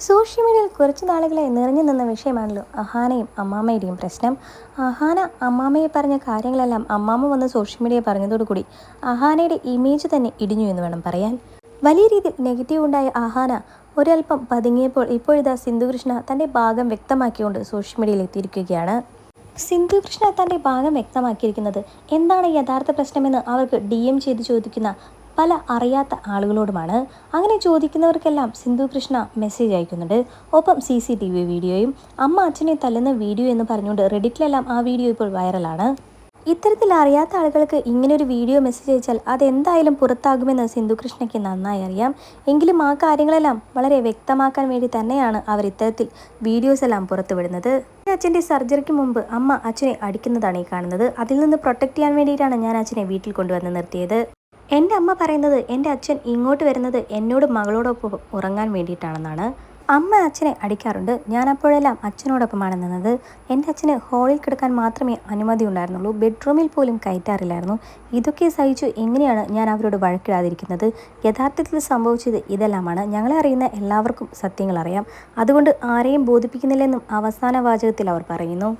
Social മീഡിയയിൽ കുറച്ച് നാളുകളായി നിറഞ്ഞു നിന്ന വിഷയമാണല്ലോ അഹാനയും അമ്മാമ്മയുടെയും പ്രശ്നം. അഹാന അമ്മാമ്മയെ പറഞ്ഞ കാര്യങ്ങളെല്ലാം അമ്മാമ്മ വന്ന് സോഷ്യൽ മീഡിയ പറഞ്ഞതോടുകൂടി അഹാനയുടെ ഇമേജ് തന്നെ ഇടിഞ്ഞു എന്ന് വേണം പറയാൻ. വലിയ രീതിയിൽ നെഗറ്റീവ് ഉണ്ടായ അഹാന ഒരൽപ്പം പതുങ്ങിയപ്പോൾ ഇപ്പോഴിതാ സിന്ധുകൃഷ്ണ തൻ്റെ ഭാഗം വ്യക്തമാക്കിക്കൊണ്ട് സോഷ്യൽ മീഡിയയിൽ എത്തിയിരിക്കുകയാണ്. സിന്ധുകൃഷ്ണ തൻ്റെ ഭാഗം വ്യക്തമാക്കിയിരിക്കുന്നത് എന്താണ് യഥാർത്ഥ പ്രശ്നമെന്ന് അവർക്ക് DM ചെയ്ത് ചോദിക്കുന്ന പല അറിയാത്ത ആളുകളോടുമാണ്. അങ്ങനെ ചോദിക്കുന്നവർക്കെല്ലാം സിന്ധുകൃഷ്ണ മെസ്സേജ് അയക്കുന്നുണ്ട്. ഒപ്പം CCTV വീഡിയോയും അമ്മ അച്ഛനെ തല്ലുന്ന വീഡിയോ എന്ന് പറഞ്ഞുകൊണ്ട് റെഡിറ്റിലെല്ലാം ആ വീഡിയോ ഇപ്പോൾ വൈറലാണ്. ഇത്തരത്തിൽ അറിയാത്ത ആളുകൾക്ക് ഇങ്ങനൊരു വീഡിയോ മെസ്സേജ് അയച്ചാൽ അതെന്തായാലും പുറത്താകുമെന്ന് സിന്ധുകൃഷ്ണയ്ക്ക് നന്നായി അറിയാം. എങ്കിലും ആ കാര്യങ്ങളെല്ലാം വളരെ വ്യക്തമാക്കാൻ വേണ്ടി തന്നെയാണ് അവർ ഇത്തരത്തിൽ വീഡിയോസ് എല്ലാം പുറത്തുവിടുന്നത്. അച്ഛൻ്റെ സർജറിക്ക് മുമ്പ് അമ്മ അച്ഛനെ അടിക്കുന്നതാണ് ഈ കാണുന്നത്. അതിൽ നിന്ന് പ്രൊട്ടക്റ്റ് ചെയ്യാൻ വേണ്ടിയിട്ടാണ് ഞാൻ അച്ഛനെ വീട്ടിൽ കൊണ്ടുവന്ന് നിർത്തിയത്. എൻ്റെ അമ്മ പറയുന്നത് എൻ്റെ അച്ഛൻ ഇങ്ങോട്ട് വരുന്നത് എന്നോട് മകളോടൊപ്പം ഉറങ്ങാൻ വേണ്ടിയിട്ടാണെന്നാണ്. അമ്മ അച്ഛനെ അടിക്കാറുണ്ട്. ഞാൻ അപ്പോഴെല്ലാം അച്ഛനോടൊപ്പമാണ് നിന്നത്. എൻ്റെ അച്ഛന് ഹോളിൽ കിടക്കാൻ മാത്രമേ അനുമതി ഉണ്ടായിരുന്നുള്ളൂ. ബെഡ്റൂമിൽ പോലും കയറ്റാറില്ലായിരുന്നു. ഇതൊക്കെ സഹിച്ചു എങ്ങനെയാണ് ഞാൻ അവരോട് വഴക്കിടാതിരിക്കുന്നത്? യഥാർത്ഥത്തിൽ സംഭവിച്ചത് ഇതെല്ലാമാണ്. ഞങ്ങളെ അറിയുന്ന എല്ലാവർക്കും സത്യങ്ങൾ അറിയാം. അതുകൊണ്ട് ആരെയും ബോധിപ്പിക്കുന്നില്ലെന്നും അവസാന വാചകത്തിൽ അവർ പറയുന്നു.